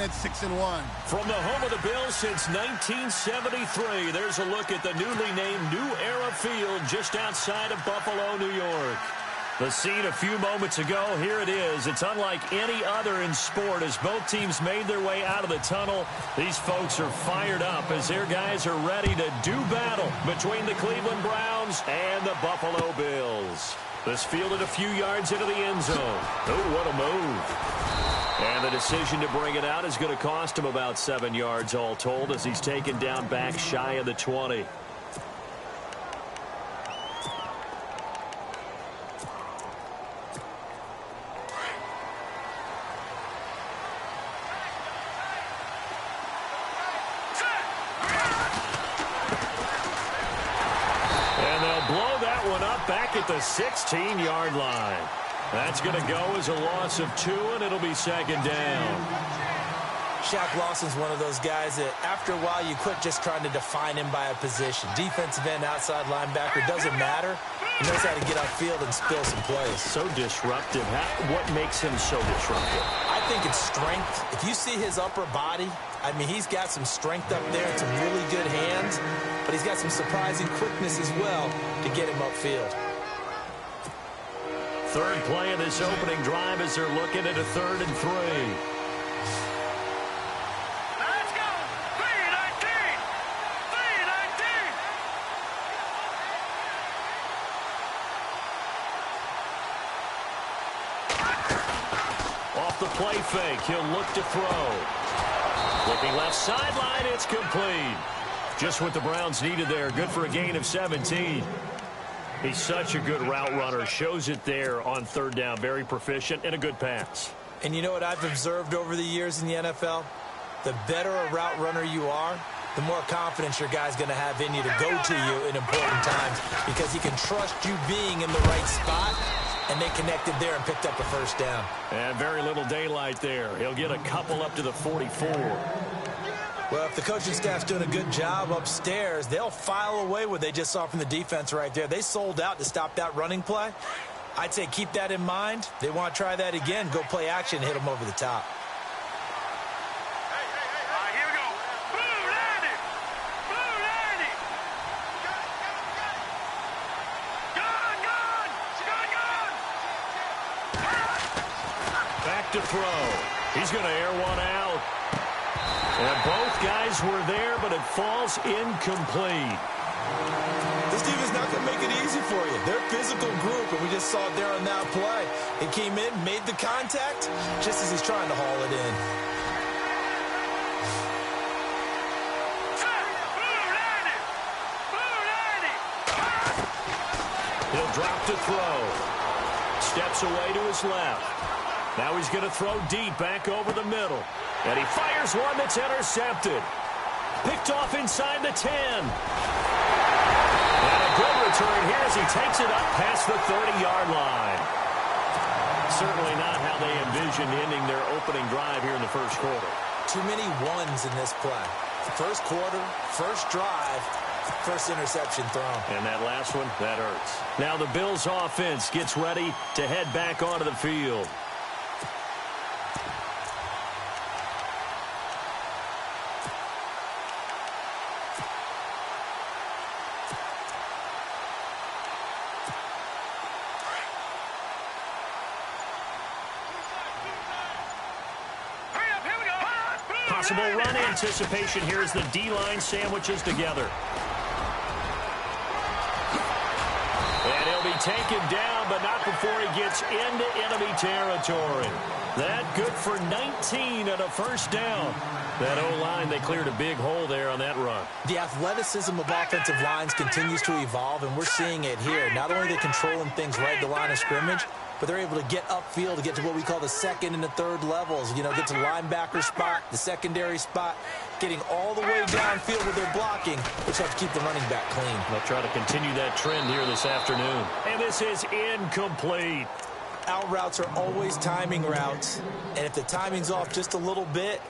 even at 6-1. From the home of the Bills since 1973, there's a look at the newly named New Era Field just outside of Buffalo, New York. The scene a few moments ago, here it is. It's unlike any other in sport as both teams made their way out of the tunnel. These folks are fired up as their guys are ready to do battle between the Cleveland Browns and the Buffalo Bills. This fielded a few yards into the end zone. Oh, what a move. And the decision to bring it out is going to cost him about 7 yards all told as he's taken down back shy of the 20. Back at the 16-yard line. That's going to go as a loss of 2, and it'll be second down. Shaq Lawson's one of those guys that after a while you quit just trying to define him by a position. Defensive end, outside linebacker, doesn't matter. He knows how to get upfield and spill some plays. So disruptive. What makes him so disruptive? I think it's strength. If you see his upper body, I mean, he's got some strength up there and some really good hands, but he's got some surprising quickness as well to get him upfield. Third play of this opening drive as they're looking at a 3rd and 3. Let's go! 3-19! 3-19! Off the play fake, he'll look to throw. Looking left sideline, it's complete. Just what the Browns needed there. Good for a gain of 17. He's such a good route runner. Shows it there on 3rd down. Very proficient and a good pass. And you know what I've observed over the years in the NFL? The better a route runner you are, the more confidence your guy's going to have in you to go to you in important times because he can trust you being in the right spot, and they connected there and picked up a 1st down. And very little daylight there. He'll get a couple up to the 44. Well, if the coaching staff's doing a good job upstairs, they'll file away what they just saw from the defense right there. They sold out to stop that running play. I'd say keep that in mind. They want to try that again. Go play action and hit them over the top. All right, here we go. Blue landing! Blue landing! Gun! Back to throw. He's going to air one out. And both guys were there, but it falls incomplete. This defense not going to make it easy for you. They're a physical group, and we just saw it there on that play. It came in, made the contact, just as he's trying to haul it in. He'll drop to throw. Steps away to his left. Now he's going to throw deep back over the middle. And he fires one that's intercepted. Picked off inside the 10. And a good return here as he takes it up past the 30-yard line. Certainly not how they envisioned ending their opening drive here in the first quarter. Too many ones in this play. First quarter, first drive, first interception thrown. And that last one, that hurts. Now the Bills offense gets ready to head back onto the field. Possible run anticipation here as the D-line sandwiches together. And he'll be taken down, but not before he gets into enemy territory. That good for 19 and a 1st down. That O-line, they cleared a big hole there on that run. The athleticism of offensive lines continues to evolve, and we're seeing it here. Not only are they controlling things right at the line of scrimmage, but they're able to get upfield to get to what we call the 2nd and the 3rd levels. You know, get to the linebacker spot, the secondary spot, getting all the way downfield with their blocking, which helps keep the running back clean. They'll try to continue that trend here this afternoon. And this is incomplete. Out routes are always timing routes, and if the timing's off just a little bit,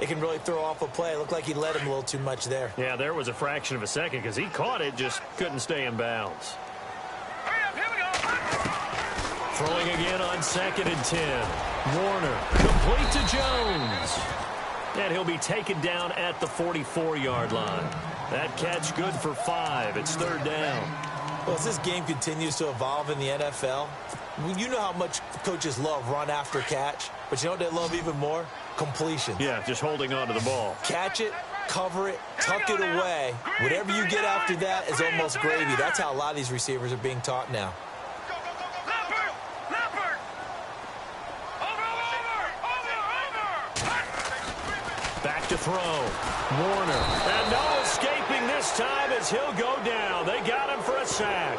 it can really throw off a play. It looked like he led him a little too much there. Yeah, there was a fraction of a second because he caught it, just couldn't stay in bounds. Throwing again on 2nd and 10. Warner, complete to Jones. And he'll be taken down at the 44-yard line. That catch good for 5. It's third down. Well, as this game continues to evolve in the NFL, you know how much coaches love run after catch, but you know what they love even more? Completion. Yeah, just holding on to the ball. Catch it, cover it, tuck it away. Whatever you get after that is almost gravy. That's how a lot of these receivers are being taught now. Back to throw. Warner. And no escaping this time as he'll go down. They got him for a sack.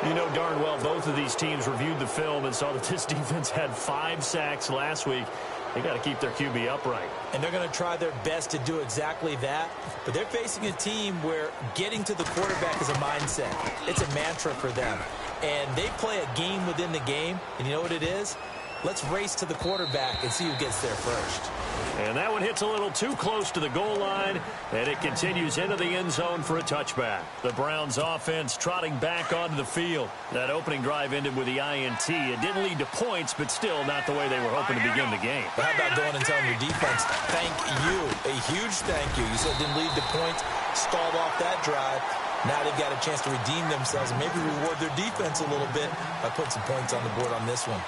You know darn well both of these teams reviewed the film and saw that this defense had 5 sacks last week. They got to keep their QB upright. And they're going to try their best to do exactly that. But they're facing a team where getting to the quarterback is a mindset. It's a mantra for them. And they play a game within the game. And you know what it is? Let's race to the quarterback and see who gets there first. And that one hits a little too close to the goal line, and it continues into the end zone for a touchback. The Browns offense trotting back onto the field. That opening drive ended with the INT. It didn't lead to points, but still not the way they were hoping to begin the game. But how about going and telling your defense, thank you, a huge thank you. You said it didn't lead to points, stalled off that drive. Now they've got a chance to redeem themselves and maybe reward their defense a little bit by putting some points on the board on this one.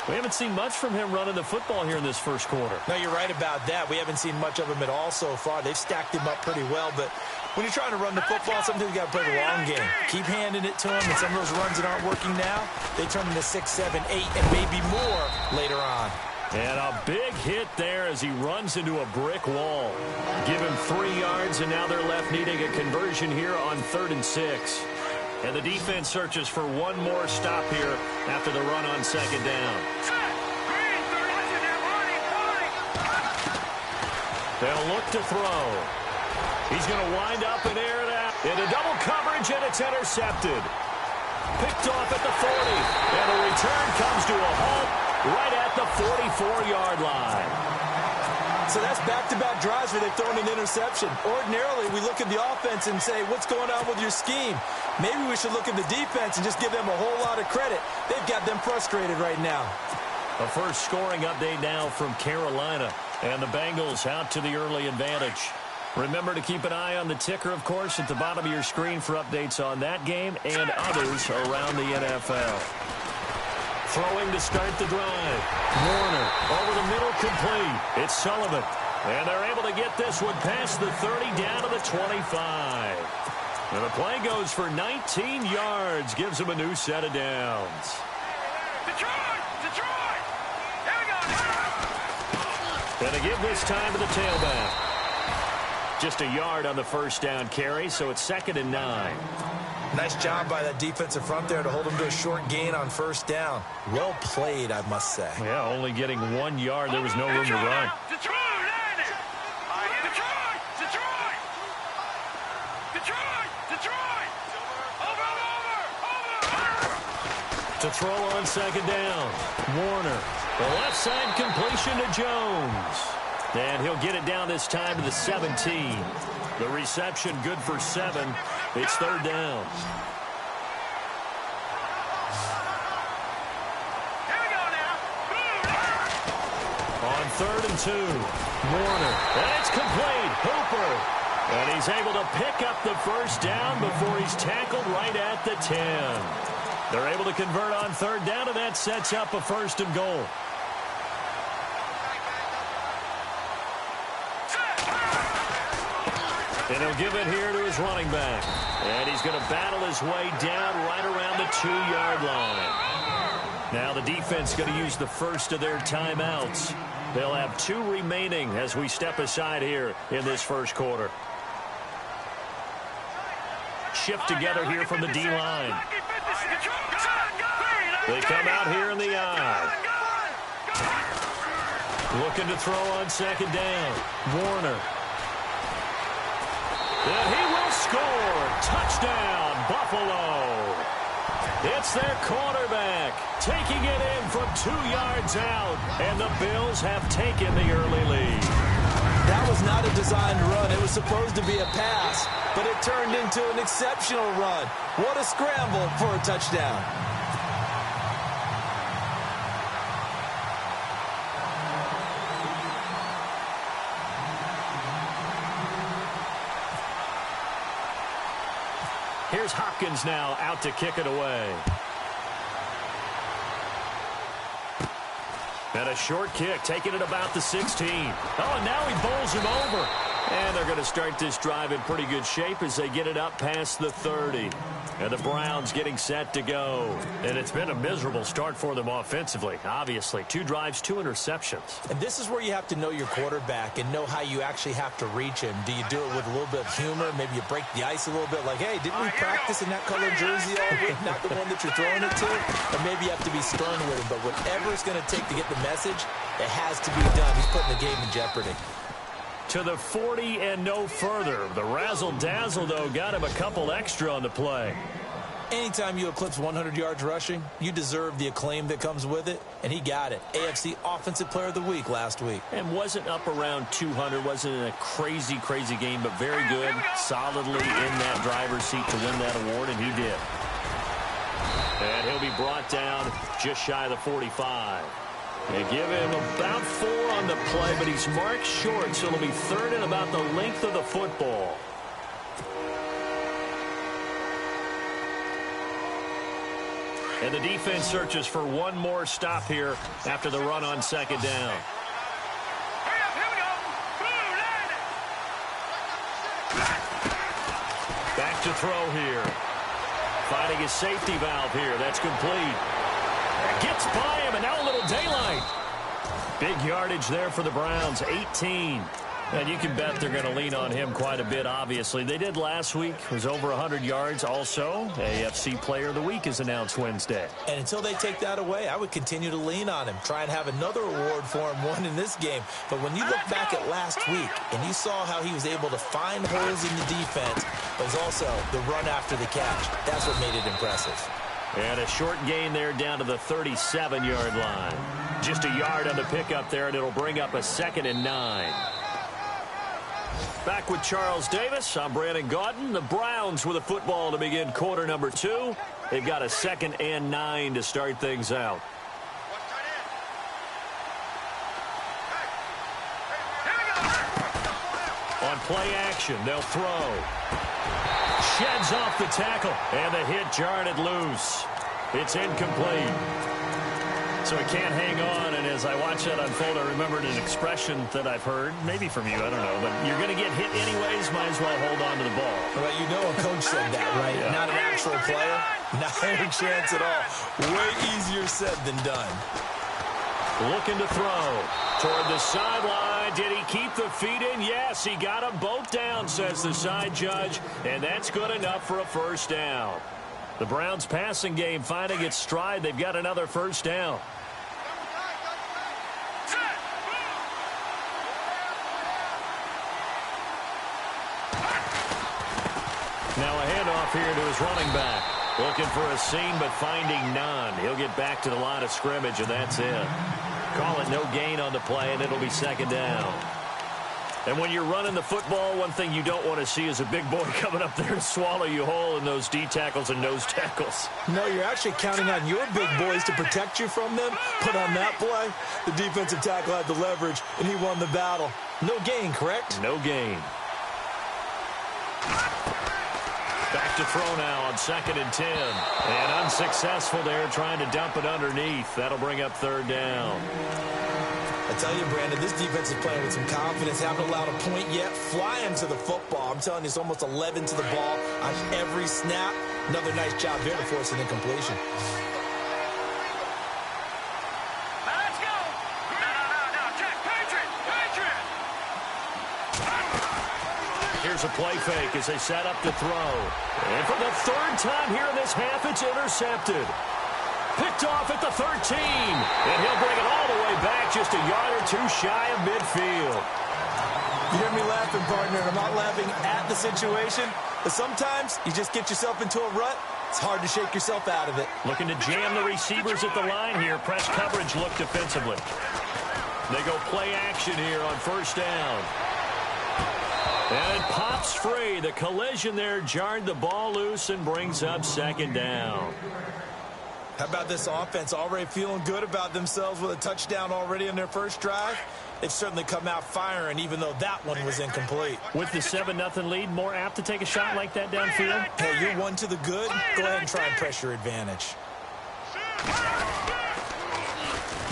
We haven't seen much from him running the football here in this first quarter. No, you're right about that. We haven't seen much of him at all so far. They've stacked him up pretty well, but when you're trying to run the football, sometimes you got to play the long game. Keep handing it to him, and some of those runs that aren't working now, they turn into 6, 7, 8, and maybe more later on. And a big hit there as he runs into a brick wall. Give him 3 yards, and now they're left needing a conversion here on 3rd and 6. And the defense searches for one more stop here after the run on 2nd down. They'll look to throw. He's going to wind up and air it out. Into double coverage, and it's intercepted. Picked off at the 40. And the return comes to a halt right at the 44-yard line. So that's back-to-back drives where they've thrown an interception. Ordinarily, we look at the offense and say, what's going on with your scheme? Maybe we should look at the defense and just give them a whole lot of credit. They've got them frustrated right now. A first scoring update now from Carolina. And the Bengals out to the early advantage. Remember to keep an eye on the ticker, of course, at the bottom of your screen for updates on that game and others around the NFL. Throwing to start the drive. Warner over the middle, complete. It's Sullivan. And they're able to get this one past the 30 down to the 25. And the play goes for 19 yards. Gives them a new set of downs. Detroit! Detroit! Here we go! And they give this time to the tailback. Just a yard on the first down carry, so it's 2nd and 9. Nice job by that defensive front there to hold them to a short gain on 1st down. Well played, I must say. Yeah, only getting 1 yard. There was no room to run. Detroit! Detroit! Detroit! Detroit! Detroit! Over! To throw on 2nd down. Warner. The left side completion to Jones. And he'll get it down this time to the 17. The reception good for 7. It's 3rd down. Here we go now. On 3rd and 2. Warner. And it's complete. Hooper. And he's able to pick up the first down before he's tackled right at the 10. They're able to convert on 3rd down, and that sets up a 1st and goal. And he'll give it here to his running back. And he's going to battle his way down right around the 2-yard line. Now the defense going to use the first of their timeouts. They'll have 2 remaining as we step aside here in this first quarter. Shift together here from the D-line. They come out here in the I. Looking to throw on 2nd down. Warner. And he will score. Touchdown, Buffalo. It's their quarterback taking it in from 2 yards out. And the Bills have taken the early lead. That was not a designed run. It was supposed to be a pass, but it turned into an exceptional run. What a scramble for a touchdown. Here's Hopkins now out to kick it away. And a short kick, taking it about the 16. Oh, and now he bowls him over. And they're going to start this drive in pretty good shape as they get it up past the 30. And the Browns getting set to go. And it's been a miserable start for them offensively, obviously. 2 drives, 2 interceptions. And this is where you have to know your quarterback and know how you actually have to reach him. Do you do it with a little bit of humor? Maybe you break the ice a little bit like, hey, didn't we practice in that colored jersey all week? Not the one that you're throwing it to? Or maybe you have to be stern with him. But whatever it's going to take to get the message, it has to be done. He's putting the game in jeopardy. To the 40 and no further. The razzle-dazzle, though, got him a couple extra on the play. Anytime you eclipse 100 yards rushing, you deserve the acclaim that comes with it, and he got it. AFC Offensive Player of the Week last week. And wasn't up around 200, wasn't in a crazy, crazy game, but very good, solidly in that driver's seat to win that award, and he did. And he'll be brought down just shy of the 45. They give him about 4 on the play, but he's marked short, so it'll be 3rd and about the length of the football. And the defense searches for one more stop here after the run on 2nd down. Back to throw here. Finding his safety valve here. That's complete. Gets by him, and now a little daylight. Big yardage there for the Browns, 18. And you can bet they're going to lean on him quite a bit, obviously. They did last week. It was over 100 yards also. AFC Player of the Week is announced Wednesday. And until they take that away, I would continue to lean on him. Try and have another award for him, one in this game. But when you look back at last week, and you saw how he was able to find holes in the defense, but was also the run after the catch. That's what made it impressive. And a short gain there down to the 37-yard line. Just a yard on the pickup there, and it'll bring up a 2nd and 9. Back with Charles Davis. I'm Brandon Gaudin. The Browns with a football to begin quarter number 2. They've got a 2nd and 9 to start things out. On play action, they'll throw. Sheds off the tackle, and the hit jarred it loose. It's incomplete. So he can't hang on, and as I watch that unfold, I remembered an expression that I've heard, maybe from you, I don't know, but you're going to get hit anyways, might as well hold on to the ball. Well, you know a coach said that, right? Yeah. Not an actual player, not a chance at all. Way easier said than done. Looking to throw toward the sideline. Did he keep the feet in? Yes, he got them both down, says the side judge, and that's good enough for a 1st down. The Browns passing game finding its stride. They've got another 1st down. Now a handoff here to his running back. Looking for a seam, but finding none. He'll get back to the line of scrimmage, and that's it. Call it no gain on the play, and it'll be 2nd down. And when you're running the football, one thing you don't want to see is a big boy coming up there to swallow you whole in those D tackles and nose tackles. No, you're actually counting on your big boys to protect you from them. But on that play, the defensive tackle had the leverage, and he won the battle. No gain, correct? No gain. Back to throw now on 2nd and 10. And unsuccessful there, trying to dump it underneath. That'll bring up 3rd down. I tell you, Brandon, this defense is playing with some confidence. Haven't allowed a point yet. Flying to the football. I'm telling you, it's almost 11 to the ball on every snap. Another nice job there to force an incompletion. Let's go. No. Check. Patriot. Here's a play fake as they set up to throw. And for the 3rd time here in this half, it's intercepted. Picked off at the 13. And he'll bring it all the way back just a yard or 2 shy of midfield. You hear me laughing, partner. I'm not laughing at the situation. But sometimes you just get yourself into a rut. It's hard to shake yourself out of it. Looking to jam the receivers at the line here. Press coverage look defensively. They go play action here on 1st down. And it pops free. The collision there jarred the ball loose and brings up 2nd down. How about this offense already feeling good about themselves with a touchdown already in their first drive? they've certainly come out firing, even though that one was incomplete. With the 7-0 lead, more apt to take a shot like that downfield? Hey, you're one to the good. Go ahead and try and press your advantage.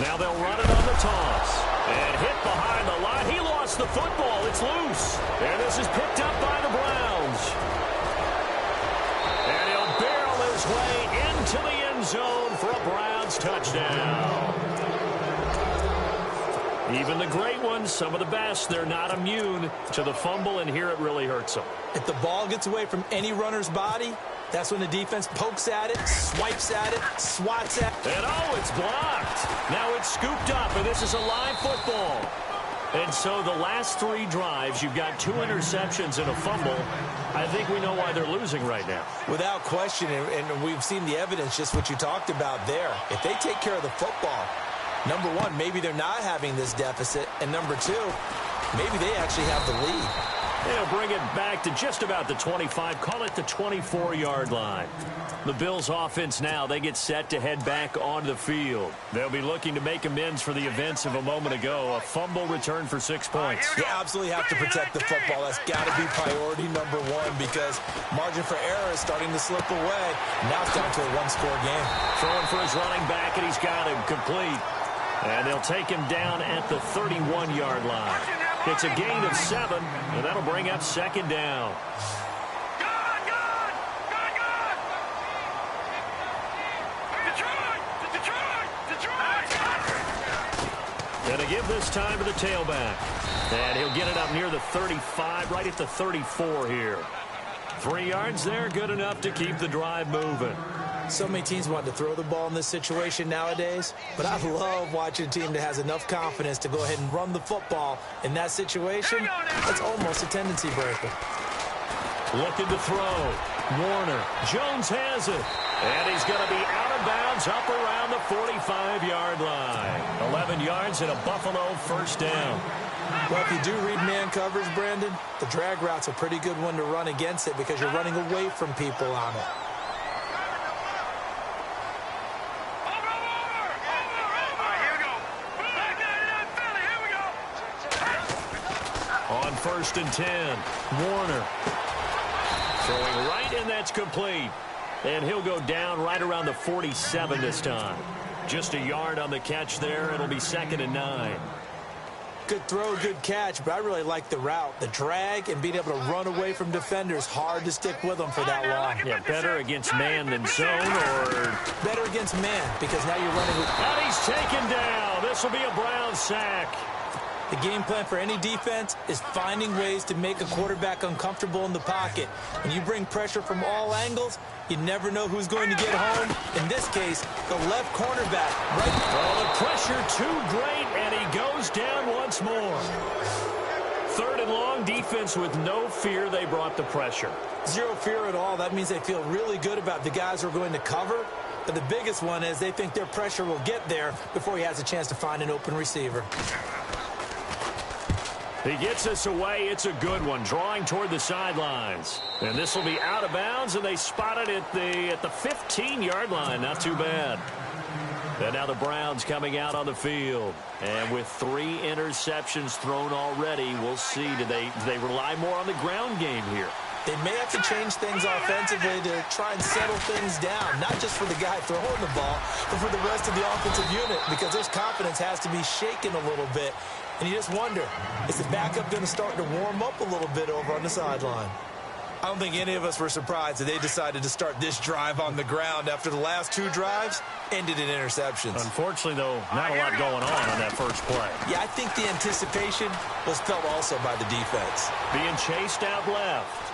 Now they'll run it on the toss. And hit behind the line. He lost the football. It's loose. And this is picked up by the Browns. And he'll barrel his way into the end zone for a Browns touchdown. Even the great ones, some of the best, they're not immune to the fumble, and here it really hurts them. If the ball gets away from any runner's body, that's when the defense pokes at it, swipes at it, swats at it. And oh, it's blocked. Now it's scooped up, and this is a live football. And so the last 3 drives, you've got 2 interceptions and a fumble. I think we know why they're losing right now. Without question, and we've seen the evidence, just what you talked about there. If they take care of the football, number one, maybe they're not having this deficit. And number 2, maybe they actually have the lead. They'll bring it back to just about the 25, call it the 24-yard line. The Bills offense now, they get set to head back onto the field. They'll be looking to make amends for the events of a moment ago. A fumble return for 6 points. You absolutely have to protect the football. That's got to be priority number 1 because margin for error is starting to slip away. Now it's down to a 1-score game. Throwing for his running back, and he's got him complete. And they'll take him down at the 31-yard line. It's a gain of 7, and that'll bring up 2nd down. Going to give this time to the tailback. And he'll get it up near the 35, right at the 34 here. 3 yards there, good enough to keep the drive moving. So many teams want to throw the ball in this situation nowadays, but I love watching a team that has enough confidence to go ahead and run the football. In that situation, that's almost a tendency breaker. Looking to throw. Warner. Jones has it. And he's going to be out of bounds up around the 45-yard line. 11 yards and a Buffalo first down. Well, if you do read man coverage, Brandon, the drag route's a pretty good one to run against it because you're running away from people on it. On 1st and 10, Warner throwing right, and that's complete. And he'll go down right around the 47 this time. Just a yard on the catch there. It'll be 2nd and 9. Good throw, good catch, but I really like the route. The drag and being able to run away from defenders, hard to stick with them for that long. Yeah, better against man than zone, or better against man because now you're running with... And he's taken down. This will be a Browns sack. The game plan for any defense is finding ways to make a quarterback uncomfortable in the pocket. When you bring pressure from all angles, you never know who's going to get home. In this case, the left cornerback. Right. Oh, the pressure too great, and he goes down once more. 3rd and long, defense with no fear. They brought the pressure. Zero fear at all. That means they feel really good about the guys who are going to cover. But the biggest one is they think their pressure will get there before he has a chance to find an open receiver. He gets us away. It's a good one, drawing toward the sidelines. And this will be out of bounds, and they spot it at the 15-yard line. Not too bad. And now the Browns coming out on the field. And with 3 interceptions thrown already, we'll see. Do they rely more on the ground game here? They may have to change things offensively to try and settle things down, not just for the guy throwing the ball, but for the rest of the offensive unit, because their confidence has to be shaken a little bit. And you just wonder, is the backup going to start to warm up a little bit over on the sideline? I don't think any of us were surprised that they decided to start this drive on the ground after the last 2 drives ended in interceptions. Unfortunately, though, not a lot going on that first play. Yeah, I think the anticipation was felt also by the defense. Being chased out left.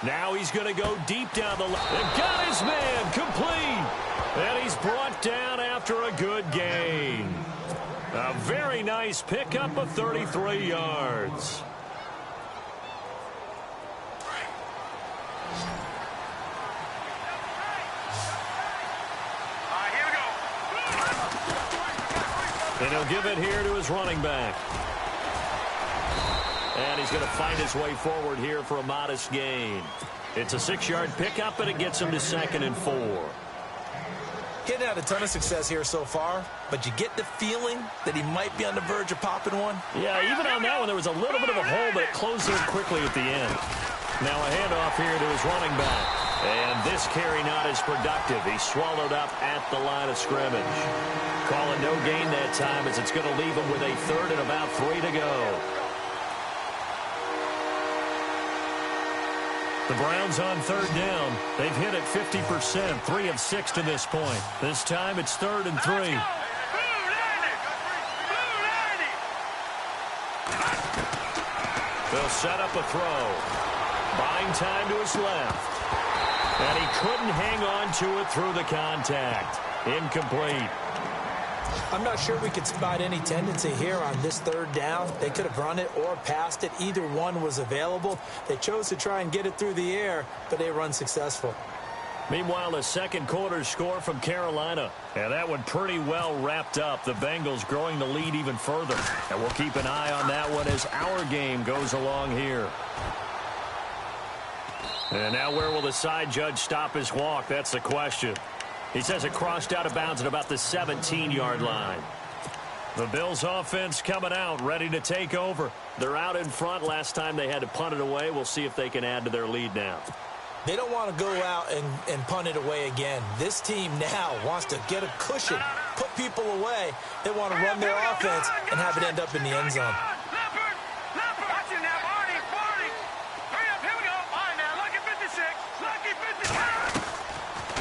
Now he's going to go deep down the left. And got his man complete. And he's brought down after a good gain. A very nice pickup of 33 yards. And he'll give it here to his running back. And he's going to find his way forward here for a modest gain. It's a 6-yard pickup, and it gets him to 2nd and 4. He hadn't had a ton of success here so far, but you get the feeling that he might be on the verge of popping one. Yeah, even on that one, there was a little bit of a hole, but it closed in quickly at the end. Now a handoff here to his running back. And this carry not as productive. He's swallowed up at the line of scrimmage. Calling no gain that time as it's going to leave him with a third and about 3 to go. The Browns on third down. They've hit it 50%, 3 of 6 to this point. This time it's 3rd and 3. They'll set up a throw. Buying time to his left. And he couldn't hang on to it through the contact. Incomplete. I'm not sure we could spot any tendency here on this third down. They could have run it or passed it. Either one was available. They chose to try and get it through the air, but they were unsuccessful. Meanwhile, the second quarter score from Carolina. And that one pretty well wrapped up. The Bengals growing the lead even further. And we'll keep an eye on that one as our game goes along here. And now where will the side judge stop his walk? That's the question. He says it crossed out of bounds at about the 17-yard line. The Bills offense coming out, ready to take over. They're out in front. Last time they had to punt it away. We'll see if they can add to their lead now. They don't want to go out and punt it away again. This team now wants to get a cushion, put people away. They want to run their offense and have it end up in the end zone.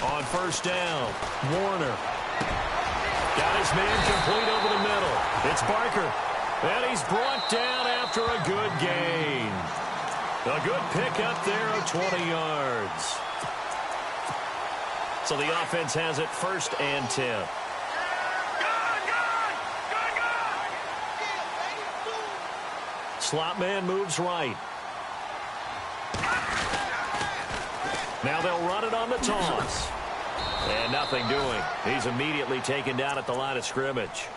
On first down, Warner. Got his man complete over the middle. It's Barker. And he's brought down after a good gain. A good pickup there of 20 yards. So the offense has it 1st and 10. Slot man moves right. Now they'll run it on the toss. And nothing doing. He's immediately taken down at the line of scrimmage.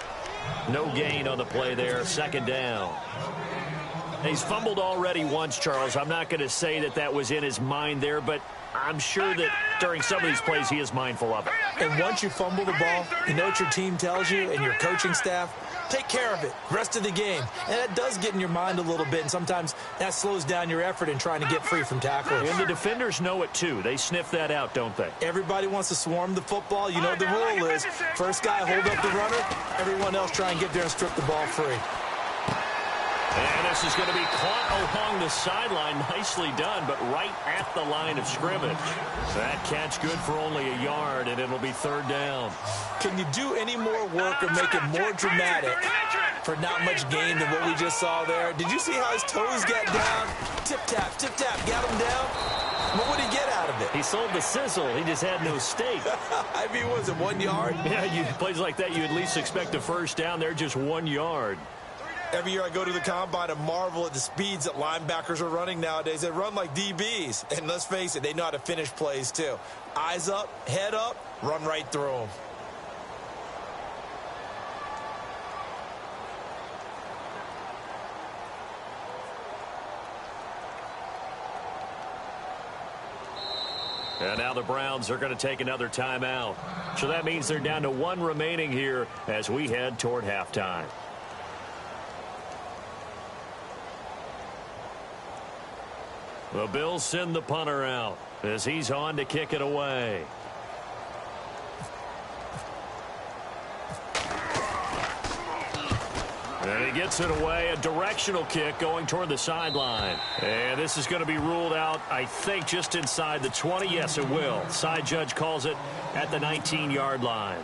No gain on the play there. 2nd down. He's fumbled already once, Charles. I'm not going to say that that was in his mind there, but I'm sure that during some of these plays he is mindful of it. And once you fumble the ball, you know what your team tells you and your coaching staff? Take care of it. Rest of the game. And that does get in your mind a little bit, and sometimes that slows down your effort in trying to get free from tackles. And the defenders know it, too. They sniff that out, don't they? Everybody wants to swarm the football. You know the rule is first guy hold up the runner, everyone else try and get there and strip the ball free. And this is going to be caught along the sideline. Nicely done, but right at the line of scrimmage. That catch good for only a yard, and it'll be 3rd down. Can you do any more work or make it more dramatic for not much gain than what we just saw there? Did you see how his toes got down? Tip-tap, got him down. What would he get out of it? He sold the sizzle. He just had no steak. I mean, was it 1 yard? Yeah, plays like that, you at least expect a first down. They're just 1 yard. Every year I go to the combine and marvel at the speeds that linebackers are running nowadays. They run like DBs. And let's face it, they know how to finish plays too. Eyes up, head up, run right through them. And now the Browns are going to take another timeout. So that means they're down to 1 remaining here as we head toward halftime. The Bills send the punter out as he's on to kick it away. And he gets it away, a directional kick going toward the sideline. And this is going to be ruled out, I think, just inside the 20. Yes, it will. Side judge calls it at the 19-yard line.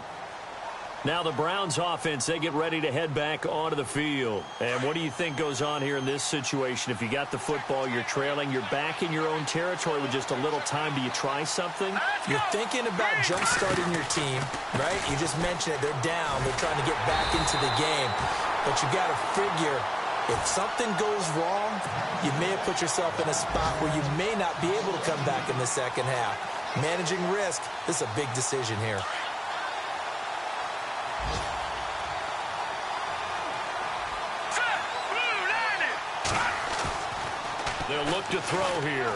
Now the Browns offense, they get ready to head back onto the field. And what do you think goes on here in this situation? If you got the football, you're trailing, you're back in your own territory with just a little time. Do you try something? You're thinking about jump-starting your team, right? You just mentioned it. They're down. They're trying to get back into the game. But you got to figure, if something goes wrong, you may have put yourself in a spot where you may not be able to come back in the second half. Managing risk, this is a big decision here. They'll look to throw here.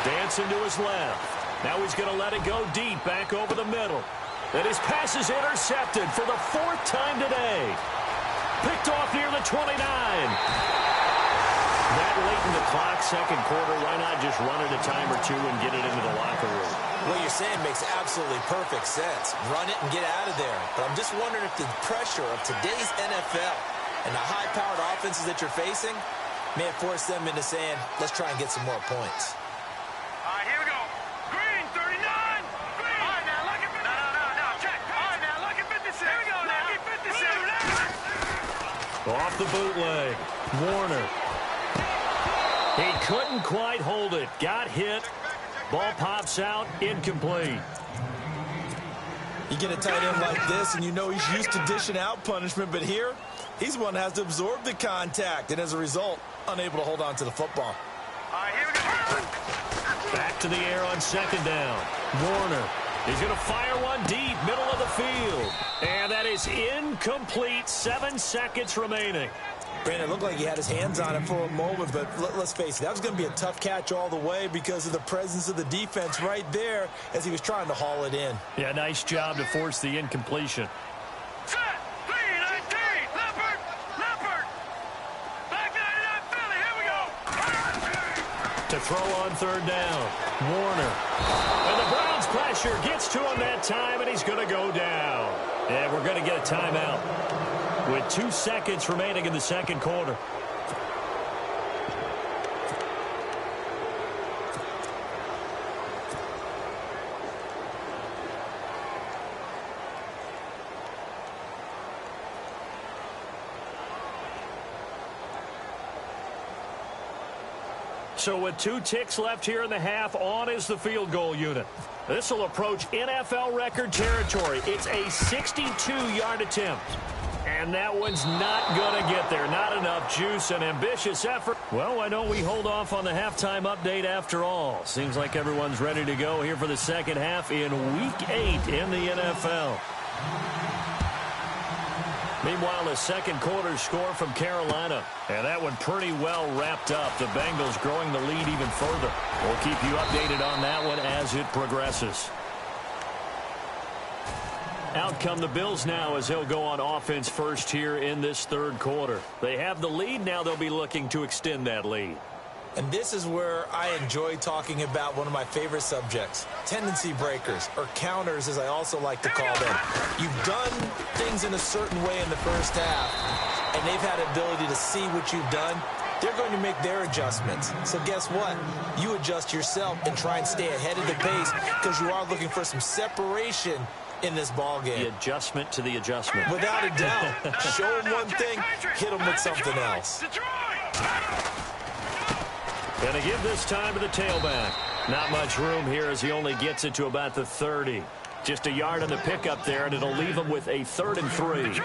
Dancing to his left. Now he's going to let it go deep, back over the middle. And his pass is intercepted for the 4th time today. Picked off near the 29. That late in the clock, second quarter, why not just run it a time or two and get it into the locker room? What you're saying makes absolutely perfect sense. Run it and get out of there. But I'm just wondering if the pressure of today's NFL and the high-powered offenses that you're facing may have forced them into saying, let's try and get some more points. All right, here we go. Green, 39. Green. All right, now, look at 50. No, check. All right, now, look at 56. Here we go now. Look at 56. Off the bootleg. Warner. He couldn't quite hold it. Got hit. Ball pops out. Incomplete. You get a tight end like this, and you know he's used to dishing out punishment, but here, he's the one that has to absorb the contact, and as a result, unable to hold on to the football. All right, here we go. Back to the air on second down. Warner. He's going to fire one deep, middle of the field. And that is incomplete. 7 seconds remaining. Brandon, it looked like he had his hands on it for a moment, but let's face it, that was going to be a tough catch all the way because of the presence of the defense right there as he was trying to haul it in. Yeah, nice job to force the incompletion. Set. 3-19. Leopard. Back 99 Philly. Here we go. To throw on third down. Warner. And the Browns pressure gets to him that time, and he's going to go down. And we're going to get a timeout with 2 seconds remaining in the second quarter. So with 2 ticks left here in the half, on is the field goal unit. This will approach NFL record territory. It's a 62-yard attempt. And that one's not going to get there. Not enough juice and ambitious effort. Well, why don't we hold off on the halftime update after all? Seems like everyone's ready to go here for the second half in Week 8 in the NFL. Meanwhile, the second quarter score from Carolina. And that one pretty well wrapped up. The Bengals growing the lead even further. We'll keep you updated on that one as it progresses. Out come the Bills now as they'll go on offense first here in this third quarter. They have the lead. Now they'll be looking to extend that lead. And this is where I enjoy talking about one of my favorite subjects, tendency breakers, or counters as I also like to call them. You've done things in a certain way in the first half, and they've had the ability to see what you've done. They're going to make their adjustments. So guess what? You adjust yourself and try and stay ahead of the pace because you are looking for some separation in this ball game. The adjustment to the adjustment. Without a doubt. Show them one thing, hit them with something else. Gonna give this time to the tailback. Not much room here as he only gets it to about the 30. Just a yard on the pickup there, and it'll leave him with a 3rd and 3.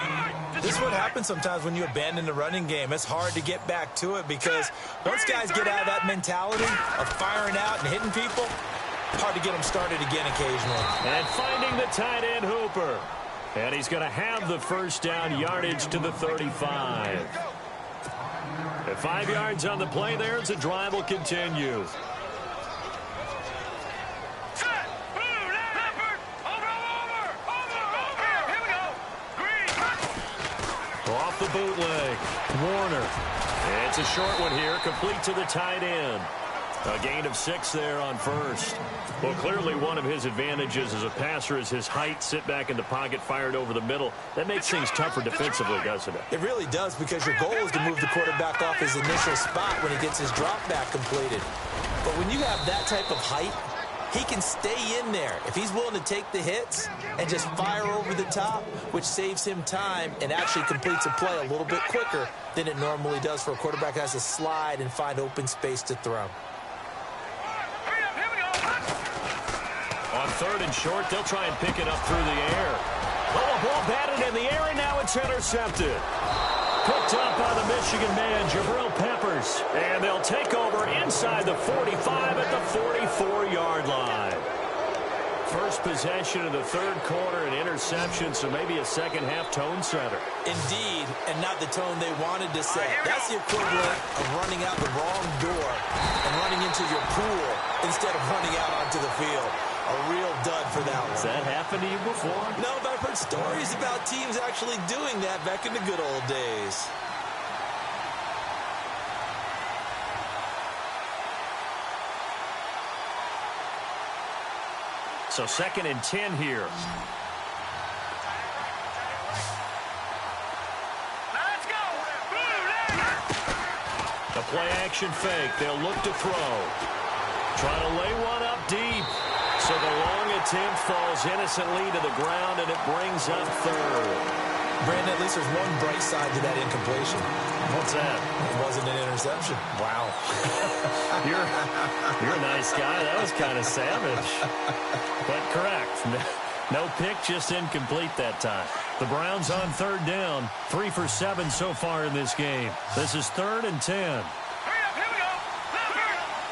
This is what happens sometimes when you abandon the running game. It's hard to get back to it because once guys get out of that mentality of firing out and hitting people, hard to get them started again occasionally. And finding the tight end Hooper. And he's going to have the first down, yardage to the 35. At 5 yards on the play there as the drive will continue. Set. Blue, Leopard. Over. Here we go. Green. Off the bootleg. Warner. It's a short one here, complete to the tight end. A gain of 6 there on first. Well, clearly one of his advantages as a passer is his height. Sit back in the pocket, fired over the middle. That makes things tougher defensively, doesn't it? It really does because your goal is to move the quarterback off his initial spot when he gets his drop back completed. But when you have that type of height, he can stay in there if he's willing to take the hits and just fire over the top, which saves him time and actually completes a play a little bit quicker than it normally does for a quarterback that has to slide and find open space to throw. On 3rd and short, they'll try and pick it up through the air. Oh, the ball batted in the air, and now it's intercepted. Picked up by the Michigan man, Jabril Peppers. And they'll take over inside the 45 at the 44-yard line. First possession of the third quarter, an interception, so maybe a second-half tone setter. Indeed, and not the tone they wanted to set. That's the equivalent of running out the wrong door and running into your pool instead of running out onto the field. A real dud for that one. Has that happened to you before? No, but I've heard stories about teams actually doing that back in the good old days. So 2nd and 10 here. Let's go. A play-action fake. They'll look to throw. Trying to lay one up deep. So the long attempt falls innocently to the ground, and it brings up 3rd. Brandon, at least there's one bright side to that incompletion. What's that? It wasn't an interception. Wow. you're a nice guy. That was kind of savage. But correct. No pick, just incomplete that time. The Browns on 3rd down. 3 for 7 so far in this game. This is 3rd and 10. Hurry up, here we go.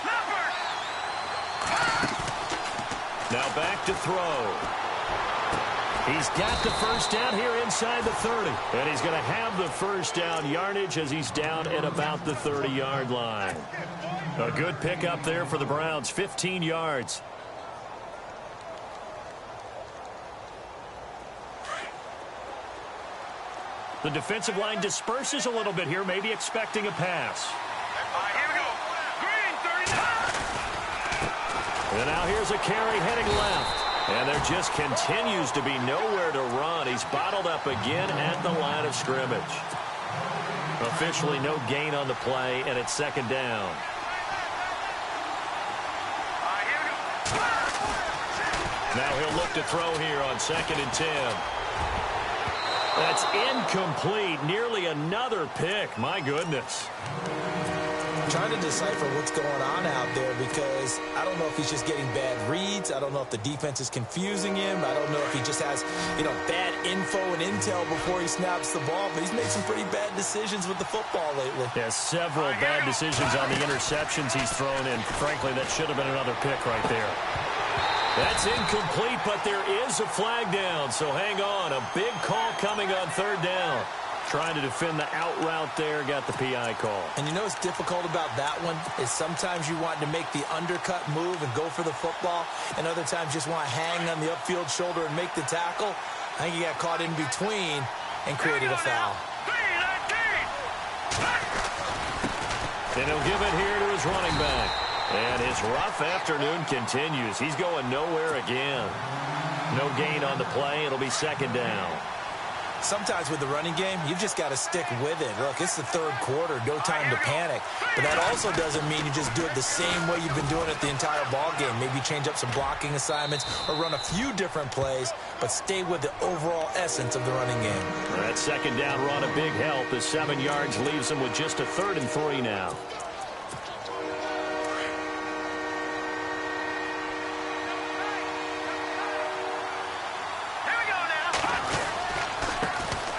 Leopard. Now back to throw. He's got the first down here inside the 30. And he's going to have the first down yardage as he's down at about the 30-yard line. A good pickup there for the Browns, 15 yards. The defensive line disperses a little bit here, maybe expecting a pass. All right, here we go. Green, 39. And now here's a carry heading left. And there just continues to be nowhere to run. He's bottled up again at the line of scrimmage. Officially no gain on the play, and it's 2nd down. All right, here we go. Now he'll look to throw here on 2nd and 10. That's incomplete. Nearly another pick. My goodness. Trying to decipher what's going on out there because I don't know if he's just getting bad reads. I don't know if the defense is confusing him. I don't know if he just has, bad info and intel before he snaps the ball. But he's made some pretty bad decisions with the football lately. Yeah, several bad decisions on the interceptions he's thrown in. Frankly, that should have been another pick right there. That's incomplete, but there is a flag down. So hang on. A big call coming on 3rd down. Trying to defend the out route there, got the PI call. And you know what's difficult about that one is sometimes you want to make the undercut move and go for the football, and other times just want to hang on the upfield shoulder and make the tackle. I think he got caught in between and created a foul. And he'll give it here to his running back. And his rough afternoon continues. He's going nowhere again. No gain on the play. It'll be 2nd down. Sometimes with the running game, you've just got to stick with it. Look, it's the 3rd quarter, no time to panic. But that also doesn't mean you just do it the same way you've been doing it the entire ball game. Maybe change up some blocking assignments or run a few different plays, but stay with the overall essence of the running game. That 2nd down run, a big help. The 7 yards leaves him with just a 3rd and 3 now.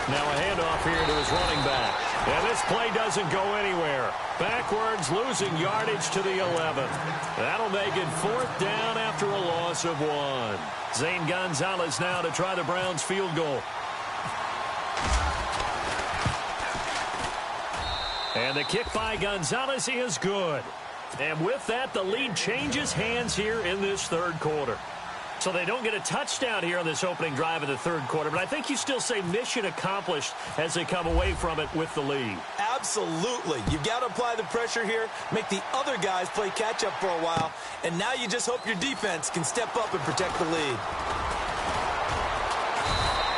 Now a handoff here to his running back. And this play doesn't go anywhere. Backwards, losing yardage to the 11. That'll make it 4th down after a loss of 1. Zane Gonzalez now to try the Browns field goal. And the kick by Gonzalez is good. And with that, the lead changes hands here in this 3rd quarter. So they don't get a touchdown here on this opening drive of the 3rd quarter, but I think you still say mission accomplished as they come away from it with the lead. Absolutely. You've got to apply the pressure here, make the other guys play catch-up for a while, and now you just hope your defense can step up and protect the lead.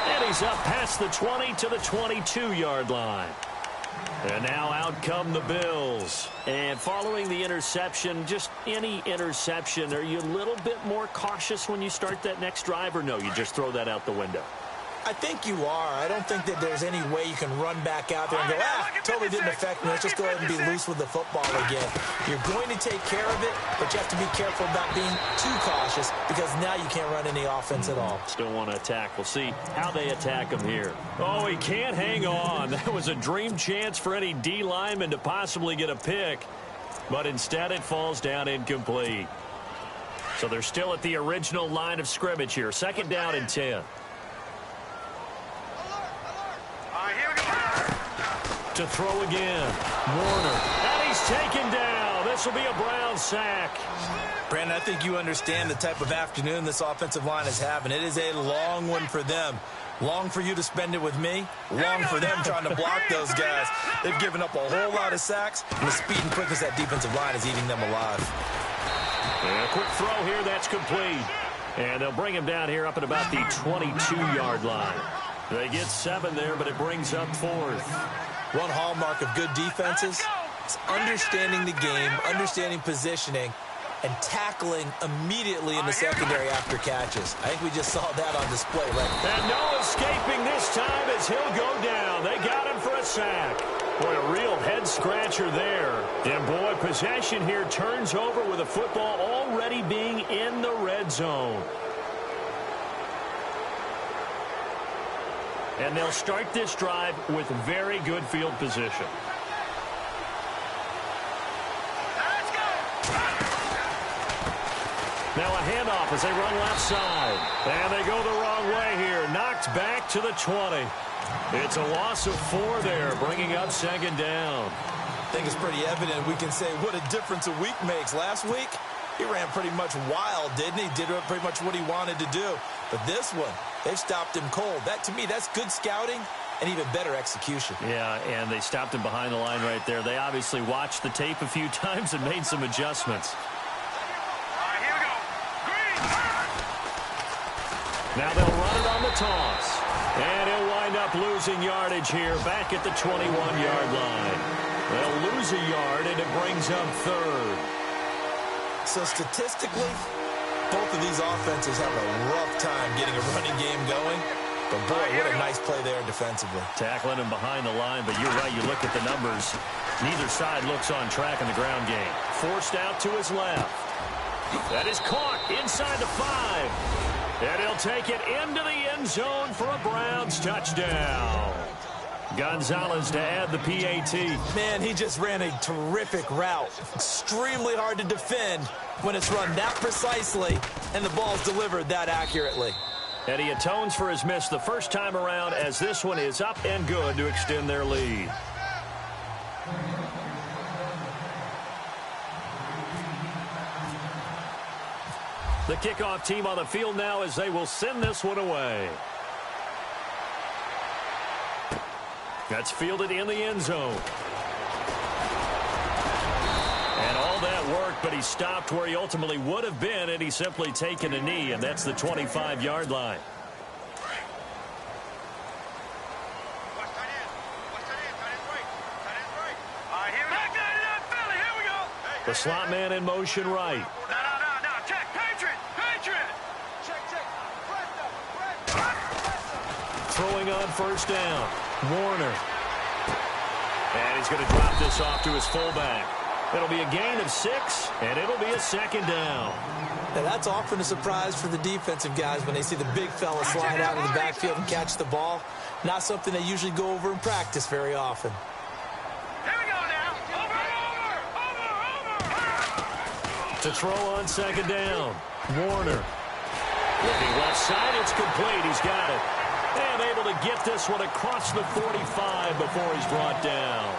And he's up past the 20 to the 22-yard line. And now out come the Bills. And following the interception, just any interception, are you a little bit more cautious when you start that next drive, or no, you just throw that out the window? I think you are. I don't think that there's any way you can run back out there and go, totally didn't affect me. Let's just go ahead and be loose with the football again. You're going to take care of it, but you have to be careful about being too cautious because now you can't run any offense at all. Still want to attack. We'll see how they attack him here. Oh, he can't hang on. That was a dream chance for any D lineman to possibly get a pick, but instead it falls down incomplete. So they're still at the original line of scrimmage here. 2nd down and 10. To throw again. Warner. And he's taken down. this will be a Brown sack. Brandon, I think you understand the type of afternoon this offensive line is having. It is a long one for them. Long for you to spend it with me. Long for them trying to block those guys. They've given up a whole lot of sacks, and the speed and quickness of that defensive line is eating them alive. And a quick throw here, that's complete. And they'll bring him down here up at about the 22-yard line. They get 7 there, but it brings up 4th. One hallmark of good defenses is understanding the game, understanding positioning, and tackling immediately in the secondary after catches. I think we just saw that on display right now. And no escaping this time as he'll go down. They got him for a sack. Boy, a real head-scratcher there. And, boy, possession here turns over with the football already being in the red zone. And they'll start this drive with very good field position. Now a handoff as they run left side. And they go the wrong way here. Knocked back to the 20. It's a loss of 4 there, bringing up 2nd down. I think it's pretty evident we can say what a difference a week makes. Last week, he ran pretty much wild, didn't he? Did pretty much what he wanted to do. But this one, they've stopped him cold. That, to me, that's good scouting and even better execution. Yeah, and they stopped him behind the line right there. They obviously watched the tape a few times and made some adjustments. Now they'll run it on the toss. And he'll wind up losing yardage here back at the 21-yard line. They'll lose a yard, and it brings up 3rd. So statistically, both of these offenses have a rough time getting a running game going. But, boy, what a nice play there defensively. Tackling him behind the line, but you're right. You look at the numbers. Neither side looks on track in the ground game. Forced out to his left. That is caught inside the 5. And he'll take it into the end zone for a Browns touchdown. Gonzalez to add the PAT. Man, he just ran a terrific route. Extremely hard to defend when it's run that precisely and the ball's delivered that accurately. And he atones for his miss the first time around as this one is up and good to extend their lead. The kickoff team on the field now as they will send this one away. That's fielded in the end zone. And all that worked, but he stopped where he ultimately would have been, and he's simply taken a knee, and that's the 25-yard line. The slot man in motion right. Throwing on first down. Warner. And he's going to drop this off to his fullback. It'll be a gain of 6, and it'll be a 2nd down. Now, that's often a surprise for the defensive guys when they see the big fella slide out of the backfield and catch the ball. Not something they usually go over in practice very often. Here we go now. Over. To throw on 2nd down. Warner. Looking left side, it's complete. He's got it. And able to get this one across the 45 before he's brought down.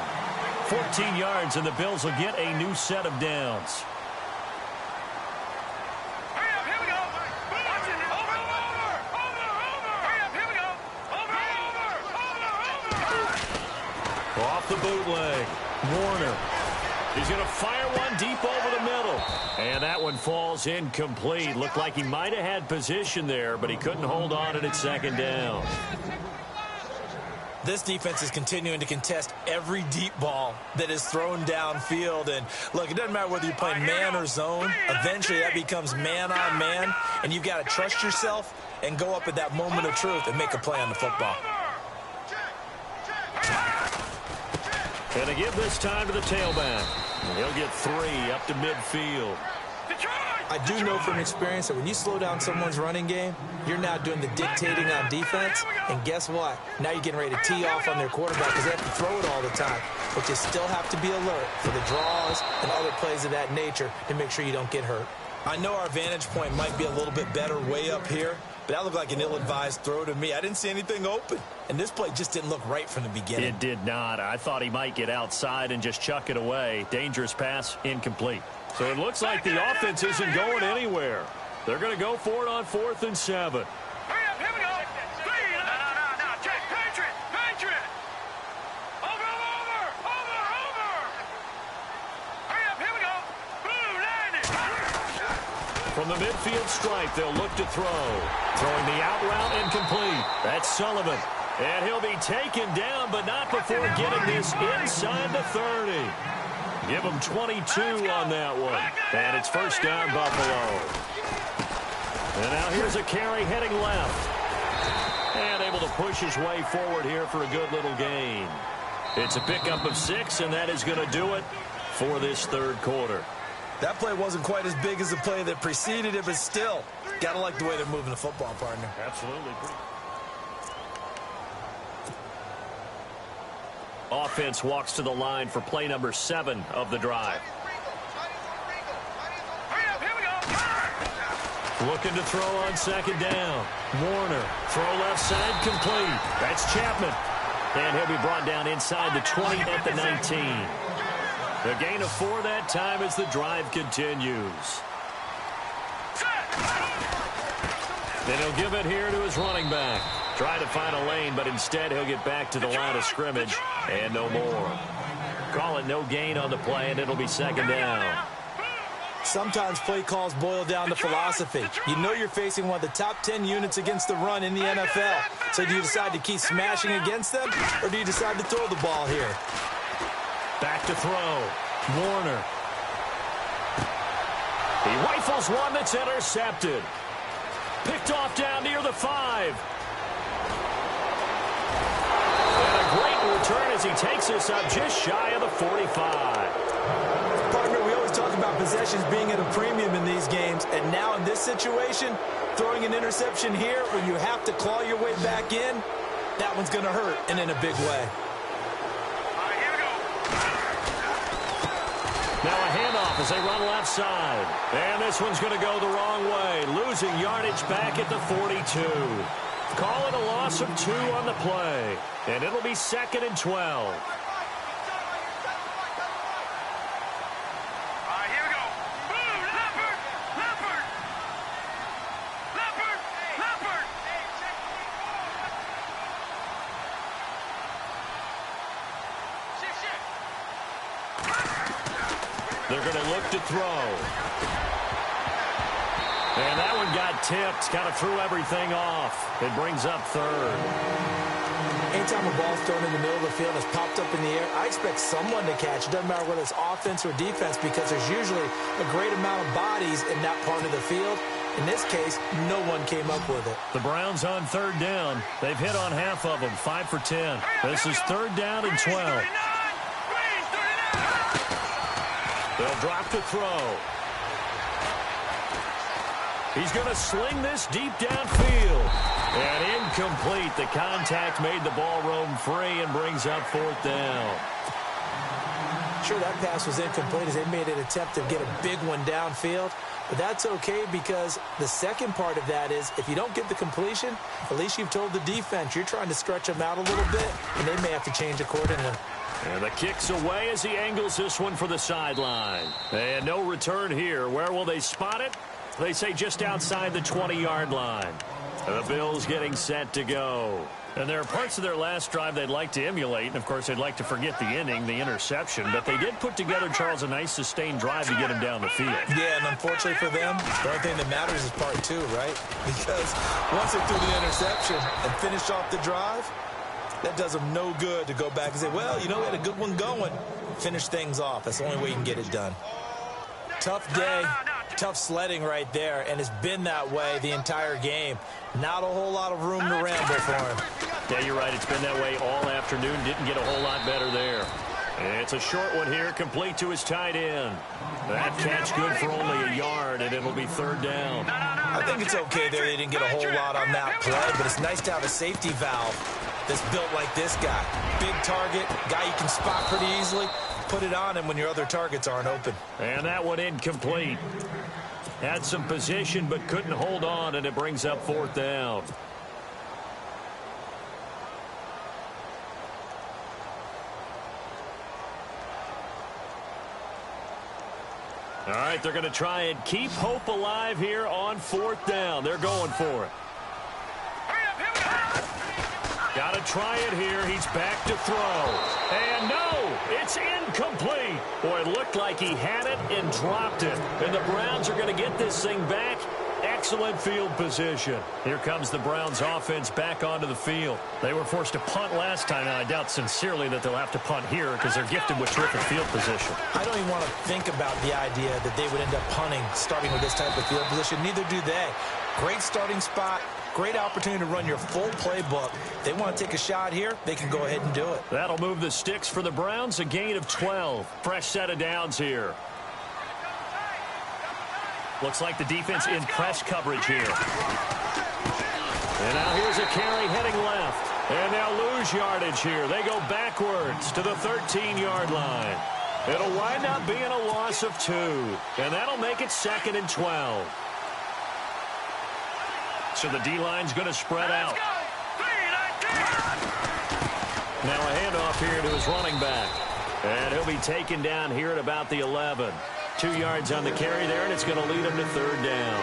14 yards, and the Bills will get a new set of downs. Hurry up, here we go. Watch it. Over. Hurry up, here we go. Over. Off the bootleg. Warner. He's going to fire one deep over the middle. And that one falls incomplete. Looked like he might have had position there, but he couldn't hold on at 2nd down. This defense is continuing to contest every deep ball that is thrown downfield. And, look, it doesn't matter whether you're playing man or zone. Eventually, that becomes man-on-man, and you've got to trust yourself and go up at that moment of truth and make a play on the football. And to give this time to the tailback. He'll get 3 up to midfield. I do know from experience that when you slow down someone's running game, you're now doing the dictating on defense. And guess what? Now you're getting ready to tee off on their quarterback because they have to throw it all the time. But you still have to be alert for the draws and other plays of that nature to make sure you don't get hurt. I know our vantage point might be a little bit better way up here, But that looked like an ill-advised throw to me. I didn't see anything open. And this play just didn't look right from the beginning. It did not. I thought he might get outside and just chuck it away. Dangerous pass, incomplete. So it looks like the offense isn't going anywhere. They're going to go for it on 4th and 7. Hurry up, here we go. No. Check. Patriot. Over. Hurry up, here we go. Blue, landing. From the midfield stripe, they'll look to throw. Throwing the out route incomplete. That's Sullivan. And he'll be taken down, but not before getting this inside the 30. Give him 22 on that one. And it's first down, Buffalo. And now here's a carry heading left. And able to push his way forward here for a good little gain. It's a pickup of 6, and that is going to do it for this third quarter. That play wasn't quite as big as the play that preceded it, but still, got to like the way they're moving the football, partner. Absolutely. Offense walks to the line for play number 7 of the drive. Hurry up, here we go. Looking to throw on second down. Warner, throw left side, complete. That's Chapman. And he'll be brought down inside the 20 at the 19. A gain of 4 that time as the drive continues. Then he'll give it here to his running back. Try to find a lane, but instead he'll get back to the line of scrimmage and no more. Call it no gain on the play, and it'll be second down. Sometimes play calls boil down to philosophy. You know you're facing one of the top 10 units against the run in the NFL. So do you decide to keep smashing against them, or do you decide to throw the ball here? Back to throw. Warner. He rifles one that's intercepted. Picked off down near the 5. And a great return as he takes us up just shy of the 45. Partner, we always talk about possessions being at a premium in these games, and now in this situation, throwing an interception here where you have to claw your way back in, that one's going to hurt, and in a big way. All right, here we go. Now a handoff as they run left side. And this one's going to go the wrong way. Losing yardage back at the 42. Call it a loss of 2 on the play. And it'll be 2nd and 12. They're going to look to throw. And that one got tipped. Kind of threw everything off. It brings up 3rd. Anytime a ball's thrown in the middle of the field that's popped up in the air, I expect someone to catch. It doesn't matter whether it's offense or defense, because there's usually a great amount of bodies in that part of the field. In this case, no one came up with it. The Browns on 3rd down. They've hit on half of them, 5 for 10. This is 3rd down and 12. They'll drop to throw. He's going to sling this deep downfield. And incomplete. The contact made the ball roam free and brings up 4th down. Sure, that pass was incomplete as they made an attempt to get a big one downfield. But that's okay, because the second part of that is if you don't get the completion, at least you've told the defense you're trying to stretch them out a little bit, and they may have to change accordingly. And the kick's away as he angles this one for the sideline. And no return here. Where will they spot it? They say just outside the 20-yard line. The Bills getting set to go. And there are parts of their last drive they'd like to emulate. And, of course, they'd like to forget the inning, the interception. But they did put together, Charles, a nice sustained drive to get him down the field. Yeah, and unfortunately for them, the only thing that matters is part 2, right? Because once they threw the interception and finished off the drive, that does them no good to go back and say, well, you know, we had a good one going. Finish things off. That's the only way you can get it done. Tough day, tough sledding right there, and it's been that way the entire game. Not a whole lot of room to ramble for him. Yeah, you're right. It's been that way all afternoon. Didn't get a whole lot better there. It's a short one here, complete to his tight end. That catch good for only a yard, and it'll be 3rd down. I think it's okay there. They didn't get a whole lot on that play, but it's nice to have a safety valve that's built like this guy. Big target, guy you can spot pretty easily. Put it on him when your other targets aren't open. And that one incomplete. Had some position but couldn't hold on, and it brings up fourth down. All right, they're going to try and keep hope alive here on fourth down. They're going for it. Got to try it here. He's back to throw. And no, it's incomplete. Boy, it looked like he had it and dropped it. And the Browns are going to get this thing back. Excellent field position. Here comes the Browns offense back onto the field. They were forced to punt last time, and I doubt sincerely that they'll have to punt here because they're gifted with terrific field position. I don't even want to think about the idea that they would end up punting starting with this type of field position. Neither do they. Great starting spot. Great opportunity to run your full playbook. They want to take a shot here, they can go ahead and do it. That'll move the sticks for the Browns, a gain of 12. Fresh set of downs here. Looks like the defense in press coverage here. And now here's a carry heading left. And they'll lose yardage here. They go backwards to the 13-yard line. It'll wind up being a loss of 2. And that'll make it 2nd and 12. So the D-line's going to spread out. Now a handoff here to his running back. And he'll be taken down here at about the 11. 2 yards on the carry there, and it's going to lead him to 3rd down.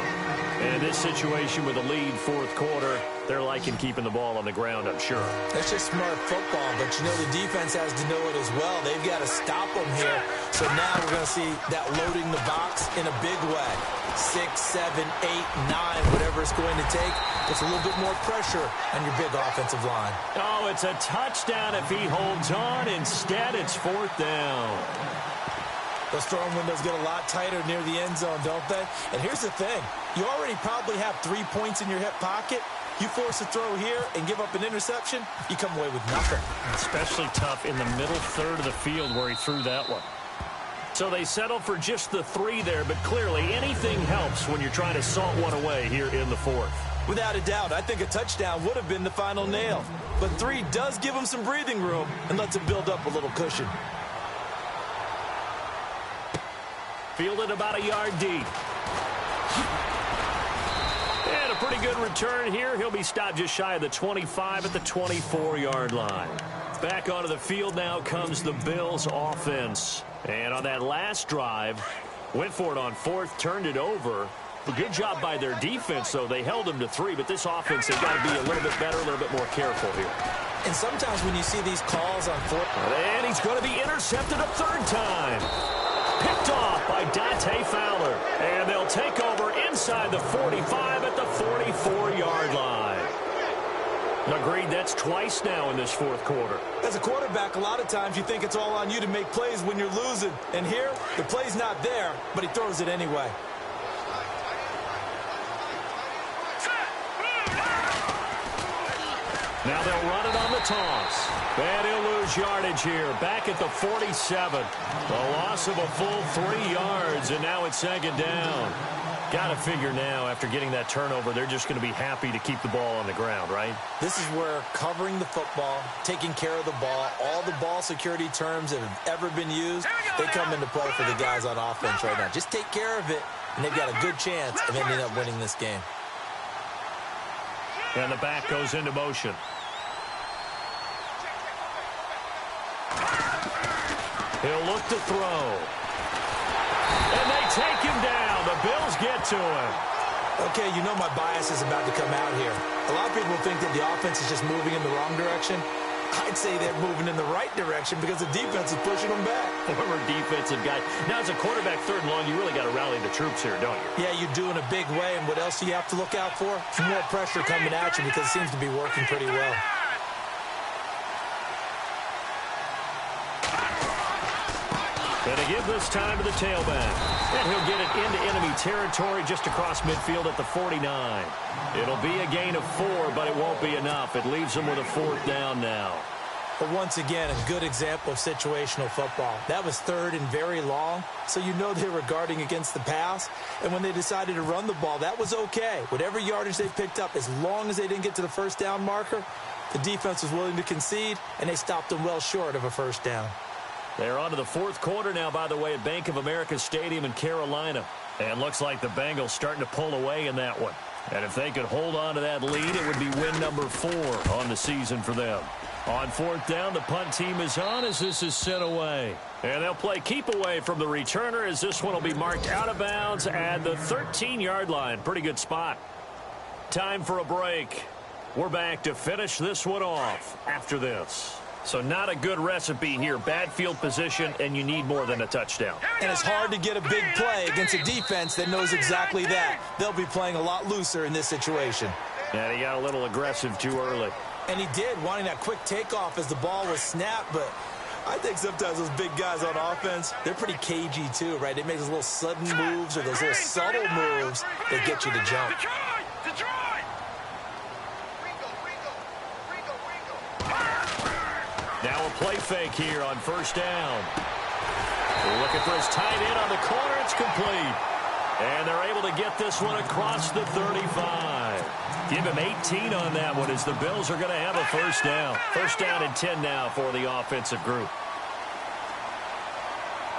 And in this situation with a lead fourth quarter, they're liking keeping the ball on the ground, I'm sure. That's just smart football, but you know the defense has to know it as well. They've got to stop them here. So now we're going to see that loading the box in a big way. 6, 7, 8, 9, whatever it's going to take. It's a little bit more pressure on your big offensive line. Oh, it's a touchdown if he holds on. Instead, it's 4th down. Those throwing windows get a lot tighter near the end zone, don't they? And here's the thing. You already probably have 3 points in your hip pocket. You force a throw here and give up an interception, you come away with nothing. Especially tough in the middle third of the field where he threw that one. So they settle for just the 3 there, but clearly anything helps when you're trying to salt one away here in the 4th. Without a doubt, I think a touchdown would have been the final nail. But 3 does give them some breathing room and lets them build up a little cushion. Fielded about a yard deep. And a pretty good return here. He'll be stopped just shy of the 25 at the 24-yard line. Back onto the field now comes the Bills offense. And on that last drive, went for it on 4th, turned it over. A good job by their defense, though. They held them to 3, but this offense, they've got to be a little bit better, a little bit more careful here. And sometimes when you see these calls on 4th... And he's going to be intercepted a 3rd time. Picked off by Dante Fowler. And they'll take over inside the 45 at the 44-yard line. Agreed, that's twice now in this 4th quarter. As a quarterback, a lot of times you think it's all on you to make plays when you're losing. And here, the play's not there, but he throws it anyway. Now they'll run it on the toss. And he'll lose yardage here. Back at the 47. A loss of a full 3 yards, and now it's 2nd down. Got to figure now, after getting that turnover, they're just going to be happy to keep the ball on the ground, right? This is where covering the football, taking care of the ball, all the ball security terms that have ever been used, they come into play for the guys on offense right now. Just take care of it, and they've got a good chance of ending up winning this game. And the back goes into motion. He'll look to throw. And they take him down. The Bills get to him. Okay, you know my bias is about to come out here. A lot of people think that the offense is just moving in the wrong direction. I'd say they're moving in the right direction because the defense is pushing them back. Former defensive guy. Now, as a quarterback 3rd and long, you really got to rally the troops here, don't you? Yeah, you do in a big way. And what else do you have to look out for? Some more pressure coming at you because it seems to be working pretty well. And they give this time to the tailback. And he'll get it into enemy territory just across midfield at the 49. It'll be a gain of 4, but it won't be enough. It leaves them with a 4th down now. But once again, a good example of situational football. That was 3rd and very long, so you know they were guarding against the pass. And when they decided to run the ball, that was okay. Whatever yardage they picked up, as long as they didn't get to the 1st down marker, the defense was willing to concede, and they stopped them well short of a 1st down. They're on to the 4th quarter now, by the way, at Bank of America Stadium in Carolina. And looks like the Bengals starting to pull away in that one. And if they could hold on to that lead, it would be win number 4 on the season for them. On 4th down, the punt team is on as this is sent away. And they'll play keep away from the returner as this one will be marked out of bounds at the 13-yard line. Pretty good spot. Time for a break. We're back to finish this one off after this. So not a good recipe here. Bad field position, and you need more than a touchdown. And it's hard to get a big play against a defense that knows exactly that. They'll be playing a lot looser in this situation. And he got a little aggressive too early. And he did, wanting that quick takeoff as the ball was snapped, but I think sometimes those big guys on offense, they're pretty cagey too, right? They make those little sudden moves or those little subtle moves that get you to jump. Now a play fake here on 1st down. Looking for his tight end on the corner. It's complete. And they're able to get this one across the 35. Give him 18 on that one as the Bills are going to have a 1st down. 1st down and 10 now for the offensive group. All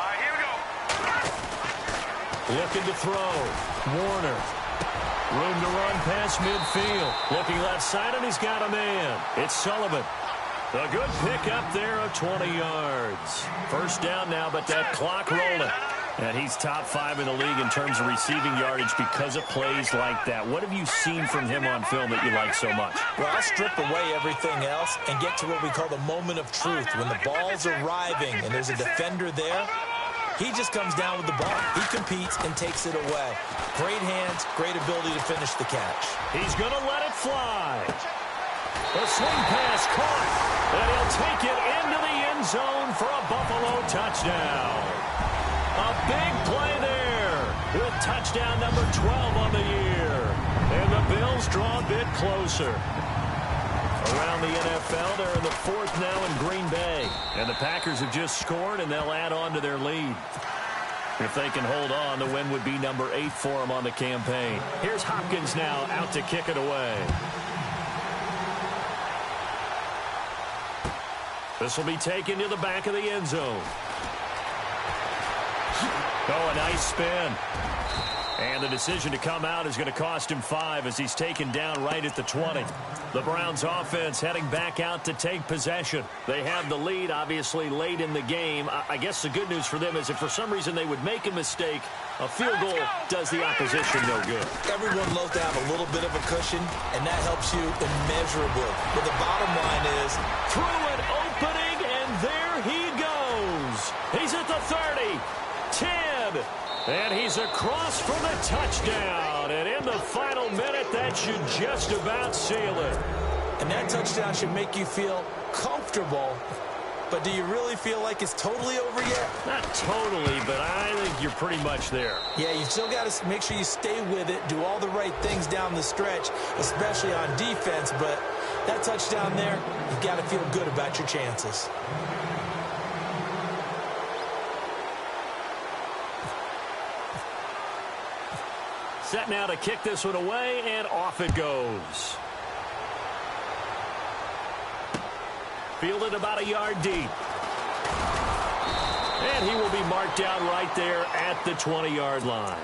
right, here we go. Looking to throw. Warner. Room to run past midfield. Looking left side, and he's got a man. It's Sullivan. A good pick up there of 20 yards. 1st down now, but that clock rolling. And he's top 5 in the league in terms of receiving yardage because of plays like that. What have you seen from him on film that you like so much? Well, I'll strip away everything else and get to what we call the moment of truth. When the ball's arriving and there's a defender there, he just comes down with the ball. He competes and takes it away. Great hands, great ability to finish the catch. He's going to let it fly. A swing pass caught, and he'll take it into the end zone for a Buffalo touchdown. A big play there with touchdown number 12 on the year. And the Bills draw a bit closer. Around the NFL, they're in the 4th now in Green Bay. And the Packers have just scored, and they'll add on to their lead. If they can hold on, the win would be number 8 for them on the campaign. Here's Hopkins now out to kick it away. This will be taken to the back of the end zone. Oh, a nice spin. And the decision to come out is going to cost him 5 as he's taken down right at the 20. The Browns offense heading back out to take possession. They have the lead, obviously, late in the game. I guess the good news for them is if for some reason they would make a mistake, a field goal does the opposition no good. Everyone loves to have a little bit of a cushion, and that helps you immeasurably. But the bottom line is, through an opening, and there he goes. He's at the 30, 10, and he's across for the touchdown. And in the final minute, that should just about seal it. And that touchdown should make you feel comfortable. But do you really feel like it's totally over yet? Not totally, but I think you're pretty much there. Yeah, you've still got to make sure you stay with it, do all the right things down the stretch, especially on defense. But that touchdown there, you've got to feel good about your chances. Set now to kick this one away, and off it goes. Fielded about a yard deep. And he will be marked down right there at the 20-yard line.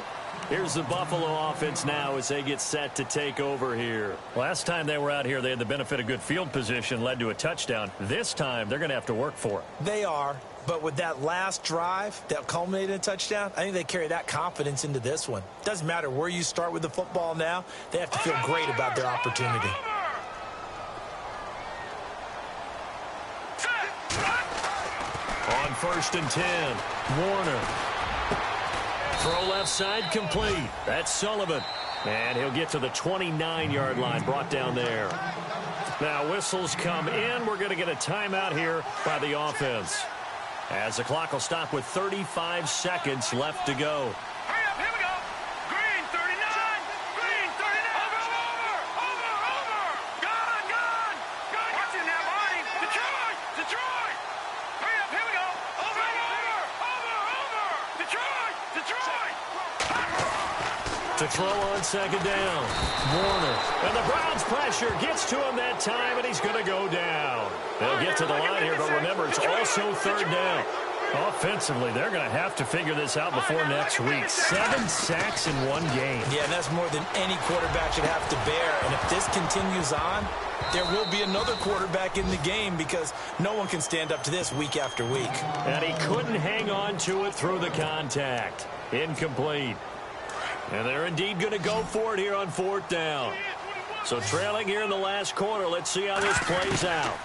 Here's the Buffalo offense now as they get set to take over here. Last time they were out here, they had the benefit of good field position, led to a touchdown. This time, they're going to have to work for it. They are, but with that last drive that culminated in a touchdown, I think they carry that confidence into this one. Doesn't matter where you start with the football now, they have to feel great about their opportunity. On 1st and 10, Warner. Throw left side complete. That's Sullivan. And he'll get to the 29-yard line, brought down there. Now whistles come in. We're going to get a timeout here by the offense, as the clock will stop with 35 seconds left to go. Hurry up, here we go. Green 39. Green 39. Over. Gone. Watch it now, Barney. Detroit. Hurry up, here we go. Over. Detroit. To throw on 2nd down, Warner. And the Browns pressure gets to him that time, and he's going to go down. They'll get to the line here, but remember, it's also 3rd down. Offensively, they're going to have to figure this out before next week. 7 sacks in one game. Yeah, that's more than any quarterback should have to bear. And if this continues on, there will be another quarterback in the game because no one can stand up to this week after week. And he couldn't hang on to it through the contact. Incomplete. And they're indeed going to go for it here on 4th down. So trailing here in the last quarter, let's see how this plays out.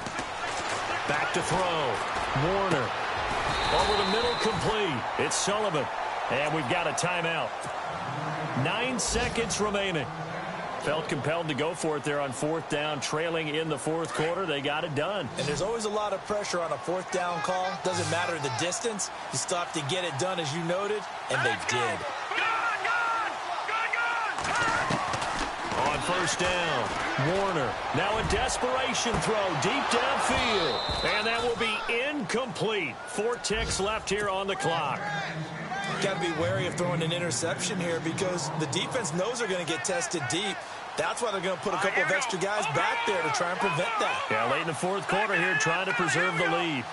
Back to throw. Warner. Over the middle, complete. It's Sullivan. And we've got a timeout. 9 seconds remaining. Felt compelled to go for it there on 4th down, trailing in the 4th quarter. They got it done. And there's always a lot of pressure on a 4th down call. Doesn't matter the distance. You still have to get it done, as you noted, and they did. On 1st down, Warner. Now a desperation throw deep downfield. And that will be incomplete. 4 ticks left here on the clock. Got to be wary of throwing an interception here because the defense knows they're going to get tested deep. That's why they're going to put a couple of extra guys back there to try and prevent that. Yeah, late in the 4th quarter here, trying to preserve the lead.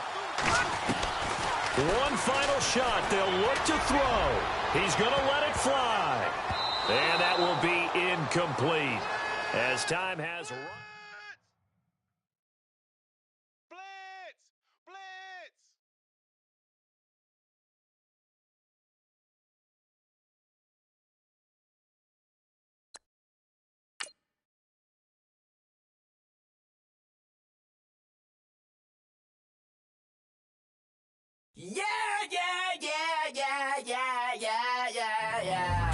One final shot. They'll look to throw. He's going to let it fly. And that will be incomplete as time has run. Yeah, yeah, yeah, yeah, yeah, yeah, yeah, yeah.